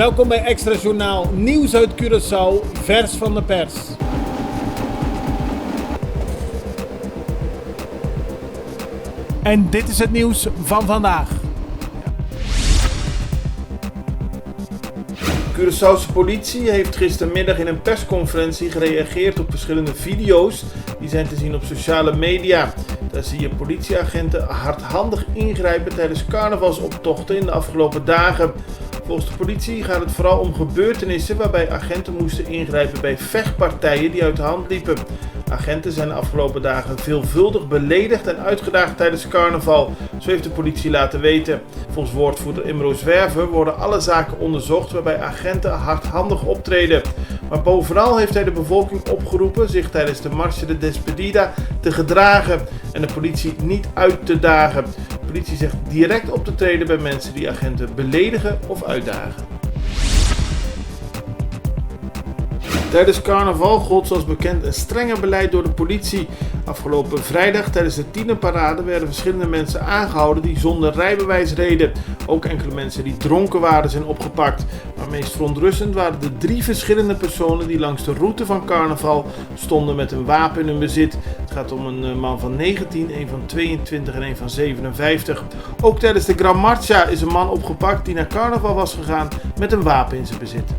Welkom bij Extra Journaal, nieuws uit Curaçao, vers van de pers. En dit is het nieuws van vandaag. Curaçaose politie heeft gistermiddag in een persconferentie gereageerd op verschillende video's die zijn te zien op sociale media. Daar zie je politieagenten hardhandig ingrijpen tijdens carnavalsoptochten in de afgelopen dagen. Volgens de politie gaat het vooral om gebeurtenissen waarbij agenten moesten ingrijpen bij vechtpartijen die uit de hand liepen. Agenten zijn de afgelopen dagen veelvuldig beledigd en uitgedaagd tijdens carnaval, zo heeft de politie laten weten. Volgens woordvoerder Imro Zwerver worden alle zaken onderzocht waarbij agenten hardhandig optreden. Maar bovenal heeft hij de bevolking opgeroepen zich tijdens de Marcha de Despedida te gedragen en de politie niet uit te dagen. De politie zegt direct op te treden bij mensen die agenten beledigen of uitdagen. Tijdens carnaval gold zoals bekend een strenger beleid door de politie. Afgelopen vrijdag tijdens de tienerparade werden verschillende mensen aangehouden die zonder rijbewijs reden. Ook enkele mensen die dronken waren zijn opgepakt. Maar meest verontrustend waren de 3 verschillende personen die langs de route van carnaval stonden met een wapen in hun bezit. Het gaat om een man van 19, een van 22 en een van 57. Ook tijdens de Gran Marcha is een man opgepakt die naar carnaval was gegaan met een wapen in zijn bezit.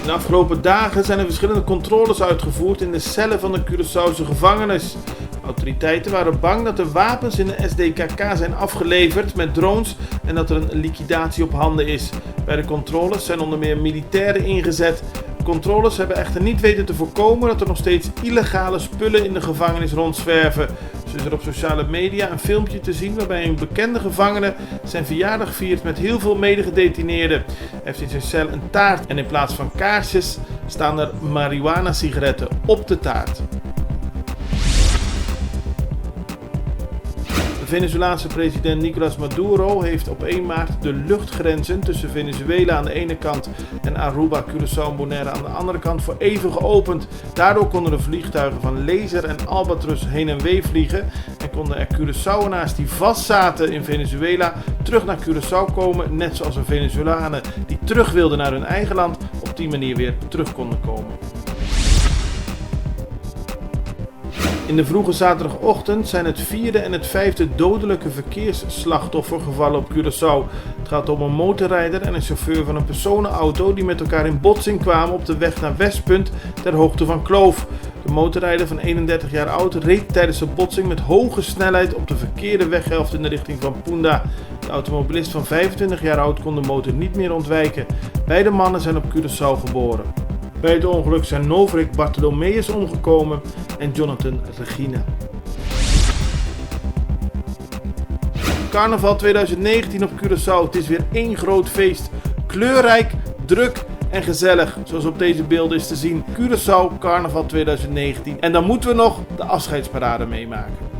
De afgelopen dagen zijn er verschillende controles uitgevoerd in de cellen van de Curaçaose gevangenis. Autoriteiten waren bang dat er wapens in de SDKK zijn afgeleverd met drones en dat er een liquidatie op handen is. Bij de controles zijn onder meer militairen ingezet. De controles hebben echter niet weten te voorkomen dat er nog steeds illegale spullen in de gevangenis rondzwerven. Zo is er op sociale media een filmpje te zien waarbij een bekende gevangene zijn verjaardag viert met heel veel medegedetineerden. Hij heeft in zijn cel een taart en in plaats van kaarsjes staan er marihuana sigaretten op de taart. De Venezolaanse president Nicolás Maduro heeft op 1 maart de luchtgrenzen tussen Venezuela aan de ene kant en Aruba, Curaçao en Bonaire aan de andere kant voor even geopend. Daardoor konden de vliegtuigen van Laser en Albatros heen en weer vliegen en konden er Curaçaoënaars die vastzaten in Venezuela terug naar Curaçao komen, net zoals er Venezolanen die terug wilden naar hun eigen land op die manier weer terug konden komen. In de vroege zaterdagochtend zijn het 4e en het 5e dodelijke verkeersslachtoffer gevallen op Curaçao. Het gaat om een motorrijder en een chauffeur van een personenauto die met elkaar in botsing kwamen op de weg naar Westpunt ter hoogte van Kloof. De motorrijder van 31 jaar oud reed tijdens de botsing met hoge snelheid op de verkeerde weghelft in de richting van Punda. De automobilist van 25 jaar oud kon de motor niet meer ontwijken. Beide mannen zijn op Curaçao geboren. Bij het ongeluk zijn Novrik Bartholomeus omgekomen en Jonathan Regina. Carnaval 2019 op Curaçao. Het is weer één groot feest. Kleurrijk, druk en gezellig. Zoals op deze beelden is te zien. Curaçao Carnaval 2019. En dan moeten we nog de afscheidsparade meemaken.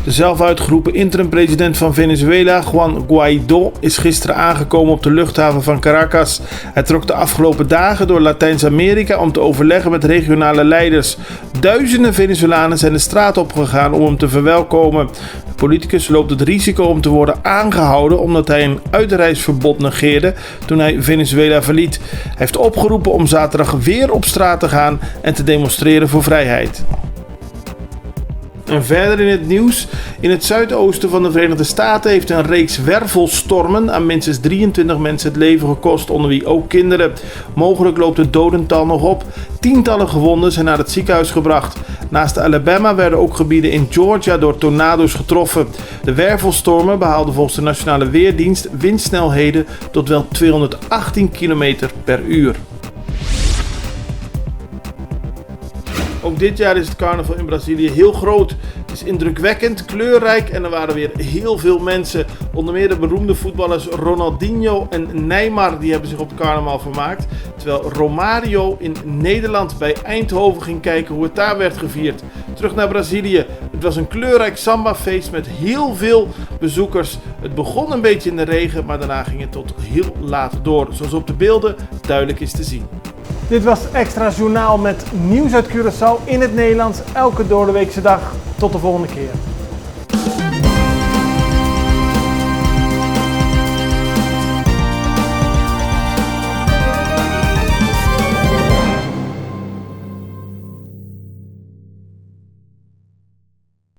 De zelf uitgeroepen interim-president van Venezuela, Juan Guaidó, is gisteren aangekomen op de luchthaven van Caracas. Hij trok de afgelopen dagen door Latijns-Amerika om te overleggen met regionale leiders. Duizenden Venezolanen zijn de straat opgegaan om hem te verwelkomen. De politicus loopt het risico om te worden aangehouden omdat hij een uitreisverbod negeerde toen hij Venezuela verliet. Hij heeft opgeroepen om zaterdag weer op straat te gaan en te demonstreren voor vrijheid. En verder in het nieuws. In het zuidoosten van de Verenigde Staten heeft een reeks wervelstormen aan minstens 23 mensen het leven gekost, onder wie ook kinderen. Mogelijk loopt het dodental nog op. Tientallen gewonden zijn naar het ziekenhuis gebracht. Naast Alabama werden ook gebieden in Georgia door tornado's getroffen. De wervelstormen behaalden volgens de Nationale Weerdienst windsnelheden tot wel 218 km per uur. Ook dit jaar is het carnaval in Brazilië heel groot. Het is indrukwekkend, kleurrijk en er waren weer heel veel mensen. Onder meer de beroemde voetballers Ronaldinho en Neymar die hebben zich op het carnaval vermaakt. Terwijl Romario in Nederland bij Eindhoven ging kijken hoe het daar werd gevierd. Terug naar Brazilië. Het was een kleurrijk sambafeest met heel veel bezoekers. Het begon een beetje in de regen, maar daarna ging het tot heel laat door. Zoals op de beelden duidelijk is te zien. Dit was Extra Journaal met nieuws uit Curaçao in het Nederlands elke doordeweekse dag. Tot de volgende keer.